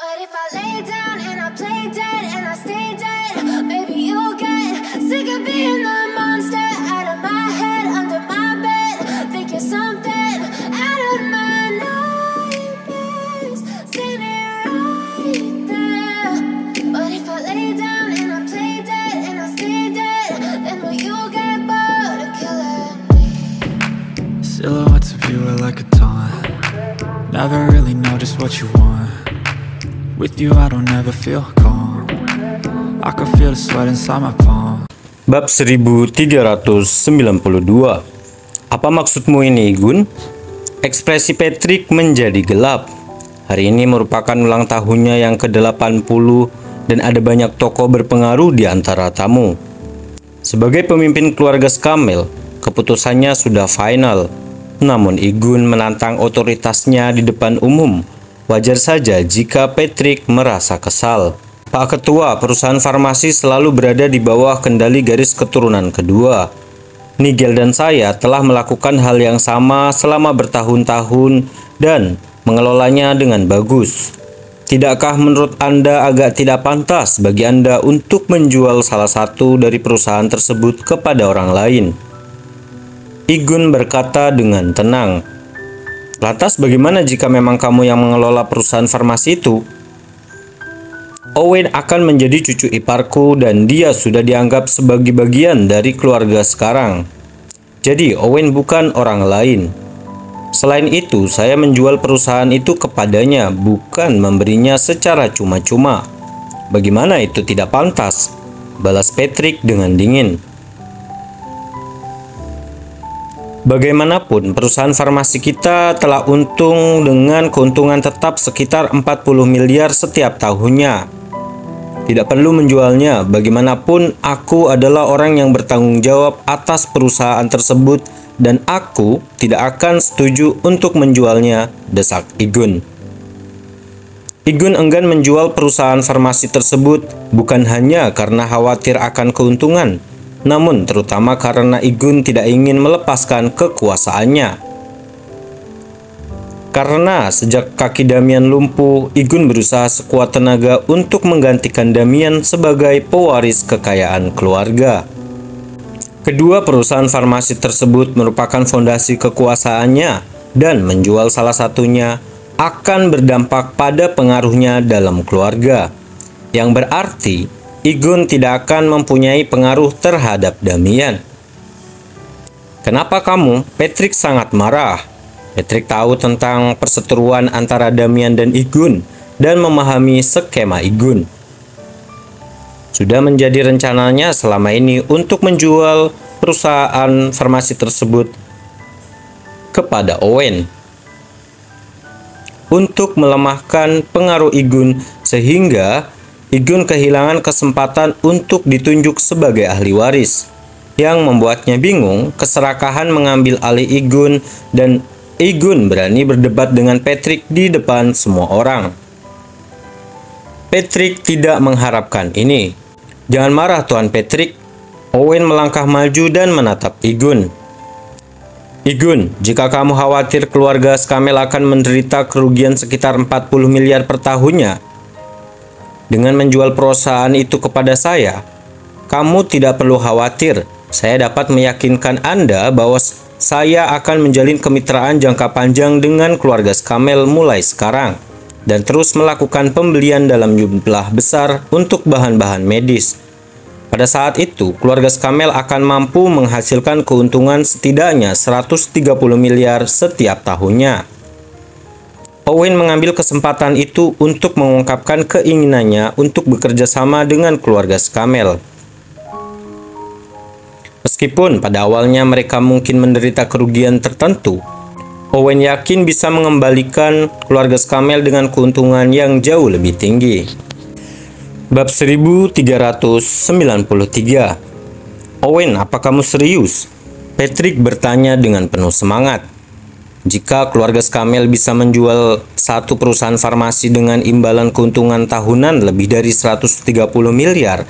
What if I lay down and I play dead and I stay dead? Baby, you'll get sick of being the monster out of my head, under my bed. Think you're something out of my nightmares, standing right there. What if I lay down and I play dead and I stay dead? Then will you get bored of killing me? Silhouettes of you are like a taunt. Never really know just what you want. With you I don't ever feel calm. I can feel the sweat inside my palm. Bab 1392. Apa maksudmu ini, Gun? Ekspresi Patrick menjadi gelap. Hari ini merupakan ulang tahunnya yang ke-80 dan ada banyak tokoh berpengaruh di antara tamu. Sebagai pemimpin keluarga Scamell, keputusannya sudah final. Namun Igun menantang otoritasnya di depan umum. Wajar saja jika Patrick merasa kesal. Pak Ketua, perusahaan farmasi selalu berada di bawah kendali garis keturunan kedua. Nigel dan saya telah melakukan hal yang sama selama bertahun-tahun dan mengelolanya dengan bagus. Tidakkah menurut Anda agak tidak pantas bagi Anda untuk menjual salah satu dari perusahaan tersebut kepada orang lain? Igun berkata dengan tenang. Lantas bagaimana jika memang kamu yang mengelola perusahaan farmasi itu? Owen akan menjadi cucu iparku dan dia sudah dianggap sebagai bagian dari keluarga sekarang. Jadi Owen bukan orang lain. Selain itu, saya menjual perusahaan itu kepadanya, bukan memberinya secara cuma-cuma. Bagaimana itu tidak pantas? Balas Patrick dengan dingin. Bagaimanapun, perusahaan farmasi kita telah untung dengan keuntungan tetap sekitar 40 miliar setiap tahunnya. Tidak perlu menjualnya, bagaimanapun aku adalah orang yang bertanggung jawab atas perusahaan tersebut dan aku tidak akan setuju untuk menjualnya, desak Igun. Igun enggan menjual perusahaan farmasi tersebut bukan hanya karena khawatir akan keuntungan, namun terutama karena Igun tidak ingin melepaskan kekuasaannya. Karena sejak kaki Damian lumpuh, Igun berusaha sekuat tenaga untuk menggantikan Damian sebagai pewaris kekayaan keluarga. Kedua perusahaan farmasi tersebut merupakan fondasi kekuasaannya dan menjual salah satunya akan berdampak pada pengaruhnya dalam keluarga, yang berarti Igun tidak akan mempunyai pengaruh terhadap Damian. Kenapa kamu? Patrick sangat marah. Patrick tahu tentang perseteruan antara Damian dan Igun dan memahami skema Igun. Sudah menjadi rencananya selama ini untuk menjual perusahaan farmasi tersebut kepada Owen untuk melemahkan pengaruh Igun sehingga Igun kehilangan kesempatan untuk ditunjuk sebagai ahli waris. Yang membuatnya bingung, keserakahan mengambil alih Igun dan Igun berani berdebat dengan Patrick di depan semua orang. Patrick tidak mengharapkan ini. Jangan marah, Tuan Patrick. Owen melangkah maju dan menatap Igun. Igun, jika kamu khawatir keluarga Scamell akan menderita kerugian sekitar 40 miliar per tahunnya, dengan menjual perusahaan itu kepada saya, kamu tidak perlu khawatir. Saya dapat meyakinkan Anda bahwa saya akan menjalin kemitraan jangka panjang dengan keluarga Scamell mulai sekarang dan terus melakukan pembelian dalam jumlah besar untuk bahan-bahan medis. Pada saat itu, keluarga Scamell akan mampu menghasilkan keuntungan setidaknya 130 miliar setiap tahunnya. Owen mengambil kesempatan itu untuk mengungkapkan keinginannya untuk bekerja sama dengan keluarga Scamell. Meskipun pada awalnya mereka mungkin menderita kerugian tertentu, Owen yakin bisa mengembalikan keluarga Scamell dengan keuntungan yang jauh lebih tinggi. Bab 1393. Owen, apa kamu serius? Patrick bertanya dengan penuh semangat. Jika keluarga Scamell bisa menjual satu perusahaan farmasi dengan imbalan keuntungan tahunan lebih dari 130 miliar,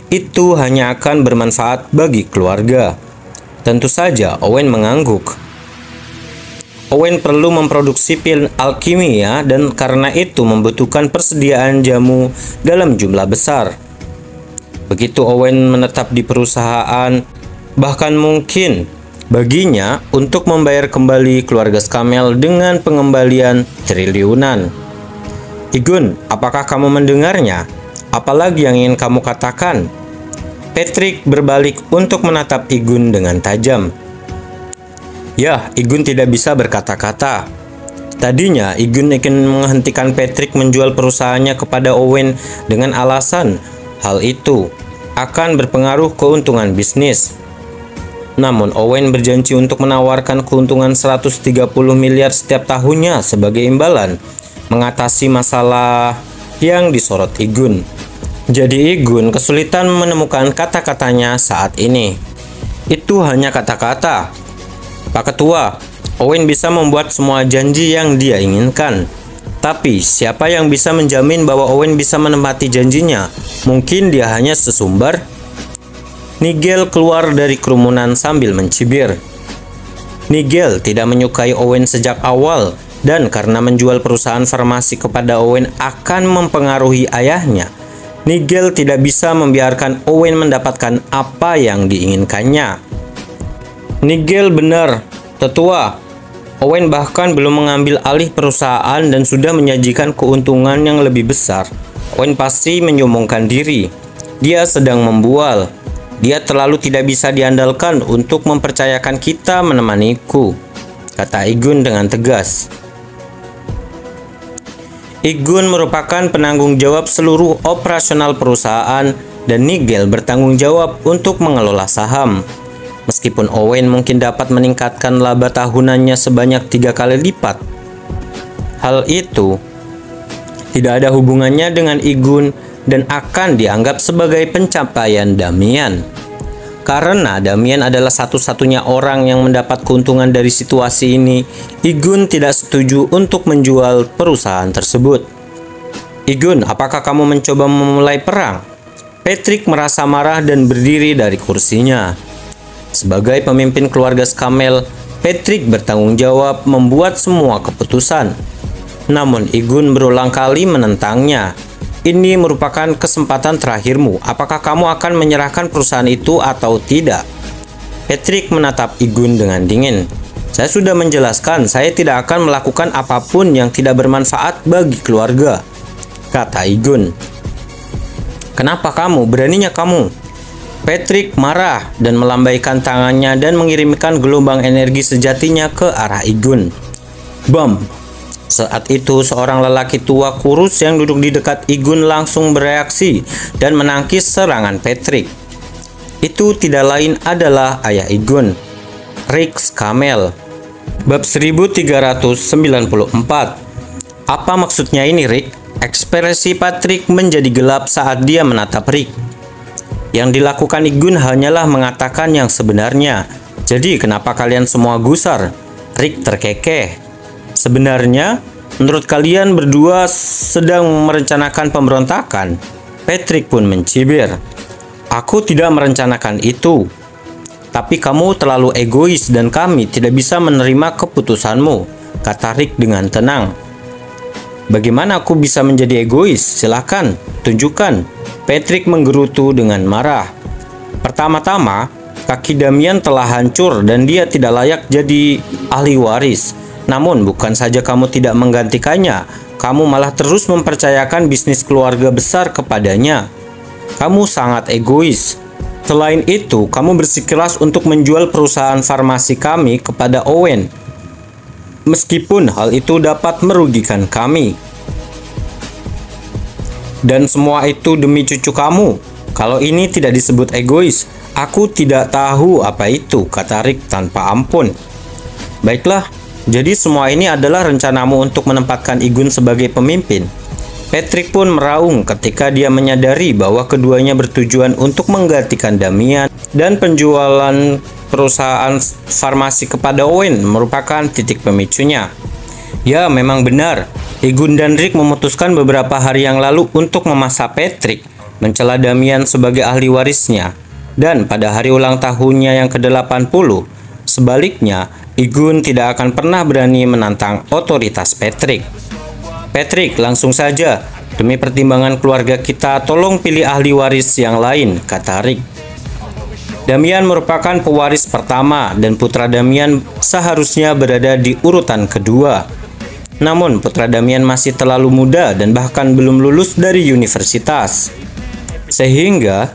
itu hanya akan bermanfaat bagi keluarga. Tentu saja Owen mengangguk. Owen perlu memproduksi pil alkimia dan karena itu membutuhkan persediaan jamu dalam jumlah besar. Begitu Owen menetap di perusahaan, bahkan mungkin baginya untuk membayar kembali keluarga Scamell dengan pengembalian triliunan. Igun, apakah kamu mendengarnya? Apalagi yang ingin kamu katakan? Patrick berbalik untuk menatap Igun dengan tajam. Ya, Igun tidak bisa berkata-kata. Tadinya Igun ingin menghentikan Patrick menjual perusahaannya kepada Owen dengan alasan hal itu akan berpengaruh keuntungan bisnis. Namun Owen berjanji untuk menawarkan keuntungan 130 miliar setiap tahunnya sebagai imbalan mengatasi masalah yang disorot Igun. Jadi Igun kesulitan menemukan kata-katanya saat ini. Itu hanya kata-kata. Pak Ketua, Owen bisa membuat semua janji yang dia inginkan. Tapi siapa yang bisa menjamin bahwa Owen bisa menepati janjinya? Mungkin dia hanya sesumbar. Nigel keluar dari kerumunan sambil mencibir. Nigel tidak menyukai Owen sejak awal dan karena menjual perusahaan farmasi kepada Owen akan mempengaruhi ayahnya. Nigel tidak bisa membiarkan Owen mendapatkan apa yang diinginkannya. Nigel benar, Tetua. Owen bahkan belum mengambil alih perusahaan dan sudah menyajikan keuntungan yang lebih besar. Owen pasti menyombongkan diri. Dia sedang membual. Dia terlalu tidak bisa diandalkan untuk mempercayakan kita menemaniku, kata Igun dengan tegas. Igun merupakan penanggung jawab seluruh operasional perusahaan dan Nigel bertanggung jawab untuk mengelola saham. Meskipun Owen mungkin dapat meningkatkan laba tahunannya sebanyak 3 kali lipat, hal itu tidak ada hubungannya dengan Igun dan akan dianggap sebagai pencapaian Damian. Karena Damian adalah satu-satunya orang yang mendapat keuntungan dari situasi ini, Igun tidak setuju untuk menjual perusahaan tersebut. Igun, apakah kamu mencoba memulai perang? Patrick merasa marah dan berdiri dari kursinya. Sebagai pemimpin keluarga Scamell, Patrick bertanggung jawab membuat semua keputusan. Namun Igun berulang kali menentangnya. Ini merupakan kesempatan terakhirmu. Apakah kamu akan menyerahkan perusahaan itu atau tidak? Patrick menatap Igun dengan dingin. Saya sudah menjelaskan, saya tidak akan melakukan apapun yang tidak bermanfaat bagi keluarga, kata Igun. Kenapa kamu? Beraninya kamu? Patrick marah dan melambaikan tangannya dan mengirimkan gelombang energi sejatinya ke arah Igun. Bam! Saat itu seorang lelaki tua kurus yang duduk di dekat Igun langsung bereaksi dan menangkis serangan Patrick. Itu tidak lain adalah ayah Igun, Rick Scamell. Bab 1394. Apa maksudnya ini, Rick? Ekspresi Patrick menjadi gelap saat dia menatap Rick. Yang dilakukan Igun hanyalah mengatakan yang sebenarnya. Jadi kenapa kalian semua gusar? Rick terkekeh. Sebenarnya, menurut kalian berdua sedang merencanakan pemberontakan. Patrick pun mencibir. Aku tidak merencanakan itu. Tapi kamu terlalu egois dan kami tidak bisa menerima keputusanmu, kata Rick dengan tenang. Bagaimana aku bisa menjadi egois? Silakan, tunjukkan. Patrick menggerutu dengan marah. Pertama-tama, kaki Damian telah hancur dan dia tidak layak jadi ahli waris. Namun bukan saja kamu tidak menggantikannya, kamu malah terus mempercayakan bisnis keluarga besar kepadanya. Kamu sangat egois. Selain itu, kamu bersikeras untuk menjual perusahaan farmasi kami kepada Owen. Meskipun hal itu dapat merugikan kami. Dan semua itu demi cucu kamu. Kalau ini tidak disebut egois, aku tidak tahu apa itu, kata Rick tanpa ampun. Baiklah. Jadi semua ini adalah rencanamu untuk menempatkan Igun sebagai pemimpin. Patrick pun meraung ketika dia menyadari bahwa keduanya bertujuan untuk menggantikan Damian dan penjualan perusahaan farmasi kepada Owen merupakan titik pemicunya. Ya, memang benar. Igun dan Rick memutuskan beberapa hari yang lalu untuk memaksa Patrick mencela Damian sebagai ahli warisnya. Dan pada hari ulang tahunnya yang ke-80, sebaliknya, Igun tidak akan pernah berani menantang otoritas Patrick. Patrick, langsung saja. Demi pertimbangan keluarga kita, tolong pilih ahli waris yang lain, kata Rick. Damian merupakan pewaris pertama dan putra Damian seharusnya berada di urutan kedua. Namun putra Damian masih terlalu muda dan bahkan belum lulus dari universitas. Sehingga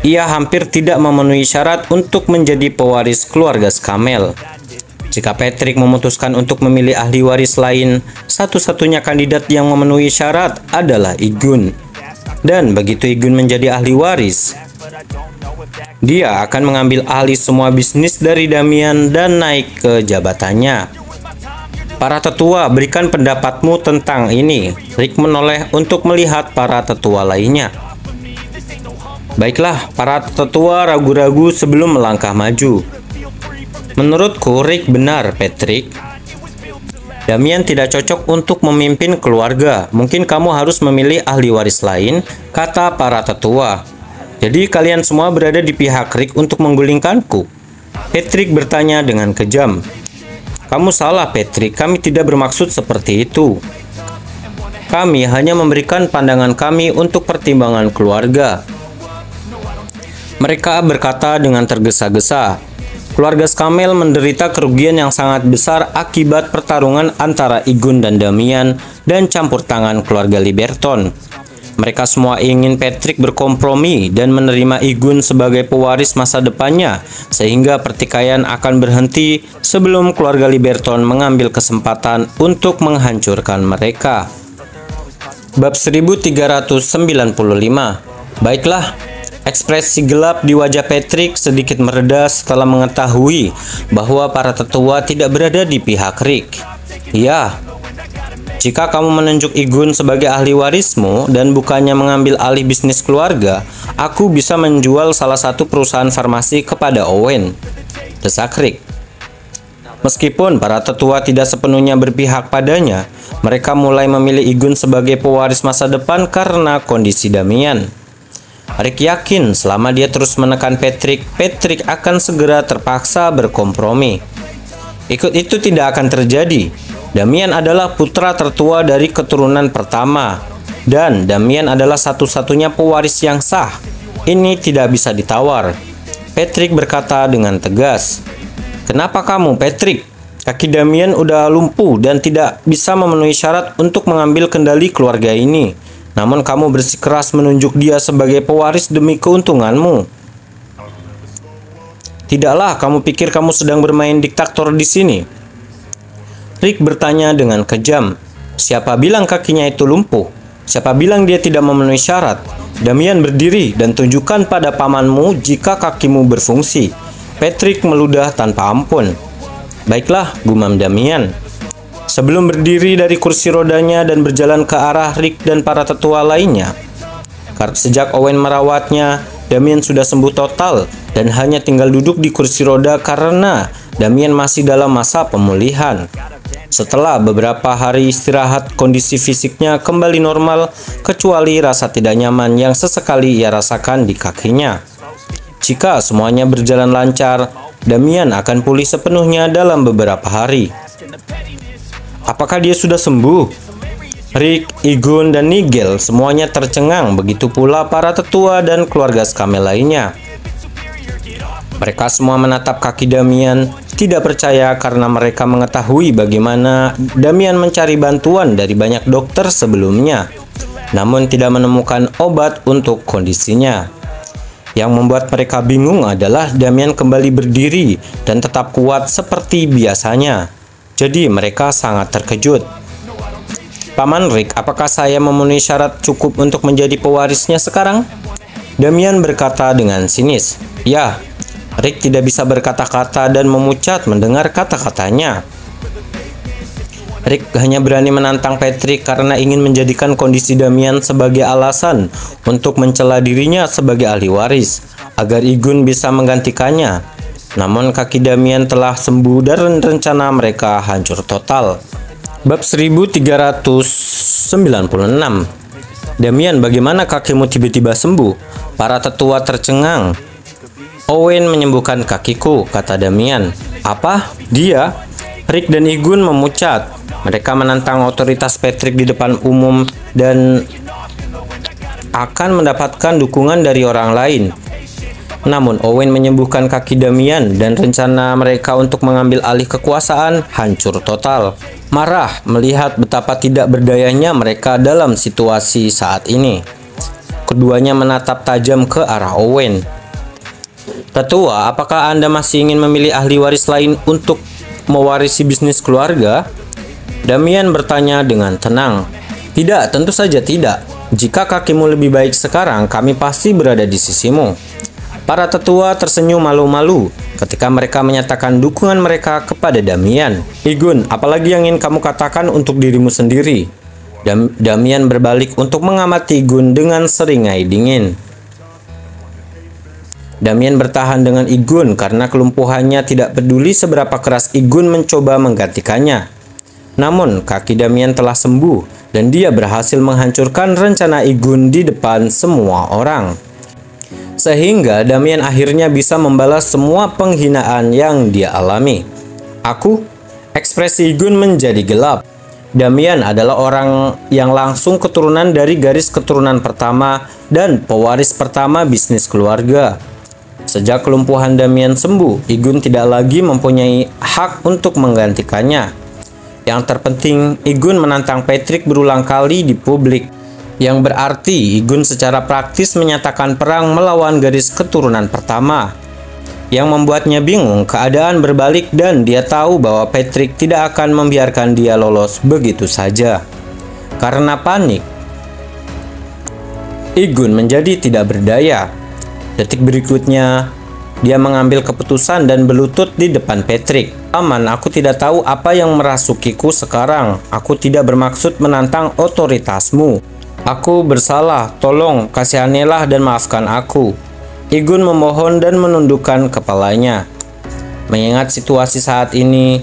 ia hampir tidak memenuhi syarat untuk menjadi pewaris keluarga Scamell. Jika Patrick memutuskan untuk memilih ahli waris lain, satu-satunya kandidat yang memenuhi syarat adalah Igun. Dan begitu Igun menjadi ahli waris, dia akan mengambil alih semua bisnis dari Damian dan naik ke jabatannya. Para tetua, berikan pendapatmu tentang ini. Rick menoleh untuk melihat para tetua lainnya. Baiklah, para tetua ragu-ragu sebelum melangkah maju. Menurutku, Rick benar, Patrick. Damian tidak cocok untuk memimpin keluarga. Mungkin kamu harus memilih ahli waris lain, kata para tetua. Jadi kalian semua berada di pihak Rick untuk menggulingkanku? Patrick bertanya dengan kejam. Kamu salah, Patrick. Kami tidak bermaksud seperti itu. Kami hanya memberikan pandangan kami untuk pertimbangan keluarga. Mereka berkata dengan tergesa-gesa. Keluarga Scamell menderita kerugian yang sangat besar akibat pertarungan antara Igun dan Damian dan campur tangan keluarga Liberton. Mereka semua ingin Patrick berkompromi dan menerima Igun sebagai pewaris masa depannya, sehingga pertikaian akan berhenti sebelum keluarga Liberton mengambil kesempatan untuk menghancurkan mereka. Bab 1395. Baiklah. Ekspresi gelap di wajah Patrick sedikit mereda setelah mengetahui bahwa para tetua tidak berada di pihak Rick. Ya, jika kamu menunjuk Igun sebagai ahli warismu dan bukannya mengambil alih bisnis keluarga, aku bisa menjual salah satu perusahaan farmasi kepada Owen, desak Rick. Meskipun para tetua tidak sepenuhnya berpihak padanya, mereka mulai memilih Igun sebagai pewaris masa depan karena kondisi Damian. Rick yakin selama dia terus menekan Patrick akan segera terpaksa berkompromi. Itu tidak akan terjadi. Damian adalah putra tertua dari keturunan pertama, dan Damian adalah satu-satunya pewaris yang sah. Ini tidak bisa ditawar. Patrick berkata dengan tegas. Kenapa kamu, Patrick? Kaki Damian udah lumpuh dan tidak bisa memenuhi syarat untuk mengambil kendali keluarga ini. Namun kamu bersikeras menunjuk dia sebagai pewaris demi keuntunganmu. Tidaklah kamu pikir kamu sedang bermain diktator di sini? Rick bertanya dengan kejam. Siapa bilang kakinya itu lumpuh? Siapa bilang dia tidak memenuhi syarat? Damian berdiri dan tunjukkan pada pamanmu jika kakimu berfungsi. Patrick meludah tanpa ampun. Baiklah, gumam Damian. Sebelum berdiri dari kursi rodanya dan berjalan ke arah Rick dan para tetua lainnya. Sejak Owen merawatnya, Damian sudah sembuh total dan hanya tinggal duduk di kursi roda karena Damian masih dalam masa pemulihan. Setelah beberapa hari istirahat, kondisi fisiknya kembali normal kecuali rasa tidak nyaman yang sesekali ia rasakan di kakinya. Jika semuanya berjalan lancar, Damian akan pulih sepenuhnya dalam beberapa hari. Apakah dia sudah sembuh? Rick, Igun, dan Nigel semuanya tercengang, begitu pula para tetua dan keluarga Scamell lainnya. Mereka semua menatap kaki Damian, tidak percaya karena mereka mengetahui bagaimana Damian mencari bantuan dari banyak dokter sebelumnya, namun tidak menemukan obat untuk kondisinya. Yang membuat mereka bingung adalah Damian kembali berdiri dan tetap kuat seperti biasanya. Jadi mereka sangat terkejut. Paman Rick, apakah saya memenuhi syarat cukup untuk menjadi pewarisnya sekarang? Damian berkata dengan sinis. Ya, Rick tidak bisa berkata-kata dan memucat mendengar kata-katanya. Rick hanya berani menantang Patrick karena ingin menjadikan kondisi Damian sebagai alasan untuk mencela dirinya sebagai ahli waris, agar Igun bisa menggantikannya. Namun kaki Damian telah sembuh dan rencana mereka hancur total. Bab 1396. Damian, bagaimana kakimu tiba-tiba sembuh? Para tetua tercengang. Owen menyembuhkan kakiku, kata Damian. Apa? Dia? Rick dan Igun memucat. Mereka menantang otoritas Patrick di depan umum dan akan mendapatkan dukungan dari orang lain. Namun Owen menyembuhkan kaki Damian dan rencana mereka untuk mengambil alih kekuasaan hancur total. Marah melihat betapa tidak berdayanya mereka dalam situasi saat ini. Keduanya menatap tajam ke arah Owen. Tetua, apakah Anda masih ingin memilih ahli waris lain untuk mewarisi bisnis keluarga? Damian bertanya dengan tenang. Tidak, tentu saja tidak. Jika kakimu lebih baik sekarang, kami pasti berada di sisimu. Para tetua tersenyum malu-malu ketika mereka menyatakan dukungan mereka kepada Damian. Igun, apalagi yang ingin kamu katakan untuk dirimu sendiri? Damian berbalik untuk mengamati Igun dengan seringai dingin. Damian bertahan dengan Igun karena kelumpuhannya tidak peduli seberapa keras Igun mencoba menggantikannya. Namun, kaki Damian telah sembuh dan dia berhasil menghancurkan rencana Igun di depan semua orang. Sehingga Damian akhirnya bisa membalas semua penghinaan yang dia alami. Ekspresi Igun menjadi gelap. Damian adalah orang yang langsung keturunan dari garis keturunan pertama dan pewaris pertama bisnis keluarga. Sejak kelumpuhan Damian sembuh, Igun tidak lagi mempunyai hak untuk menggantikannya. Yang terpenting, Igun menantang Patrick berulang kali di publik. Yang berarti Igun secara praktis menyatakan perang melawan garis keturunan pertama. Yang membuatnya bingung, keadaan berbalik dan dia tahu bahwa Patrick tidak akan membiarkan dia lolos begitu saja. Karena panik, Igun menjadi tidak berdaya. Detik berikutnya, dia mengambil keputusan dan berlutut di depan Patrick. Paman, aku tidak tahu apa yang merasukiku sekarang. Aku tidak bermaksud menantang otoritasmu. Aku bersalah, tolong kasihanilah dan maafkan aku. Igun memohon dan menundukkan kepalanya. Mengingat situasi saat ini,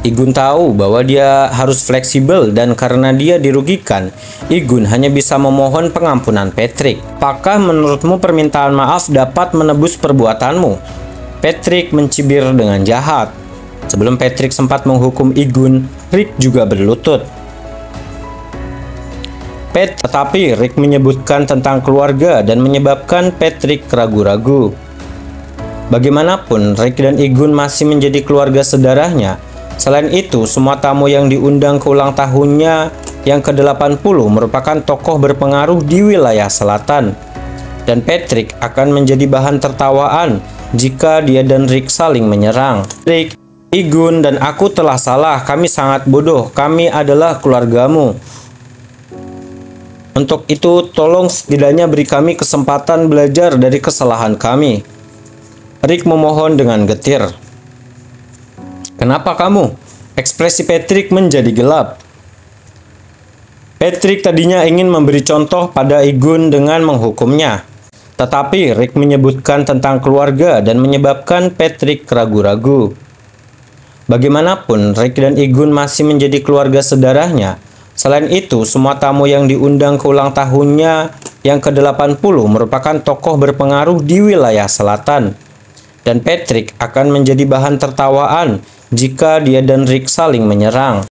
Igun tahu bahwa dia harus fleksibel dan karena dia dirugikan, Igun hanya bisa memohon pengampunan Patrick. Apakah menurutmu permintaan maaf dapat menebus perbuatanmu? Patrick mencibir dengan jahat. Sebelum Patrick sempat menghukum Igun, Rick juga berlutut. Tetapi Rick menyebutkan tentang keluarga dan menyebabkan Patrick ragu-ragu. Bagaimanapun, Rick dan Igun masih menjadi keluarga sedarahnya. Selain itu, semua tamu yang diundang ke ulang tahunnya yang ke-80 merupakan tokoh berpengaruh di wilayah selatan. Dan Patrick akan menjadi bahan tertawaan jika dia dan Rick saling menyerang. Rick, Igun, dan aku telah salah. Kami sangat bodoh. Kami adalah keluargamu. Untuk itu, tolong setidaknya beri kami kesempatan belajar dari kesalahan kami. Rick memohon dengan getir. Kenapa kamu? Ekspresi Patrick menjadi gelap. Patrick tadinya ingin memberi contoh pada Igun dengan menghukumnya. Tetapi Rick menyebutkan tentang keluarga dan menyebabkan Patrick ragu-ragu. Bagaimanapun, Rick dan Igun masih menjadi keluarga sedarahnya. Selain itu, semua tamu yang diundang ke ulang tahunnya yang ke-80 merupakan tokoh berpengaruh di wilayah selatan. Dan Patrick akan menjadi bahan tertawaan jika dia dan Rick saling menyerang.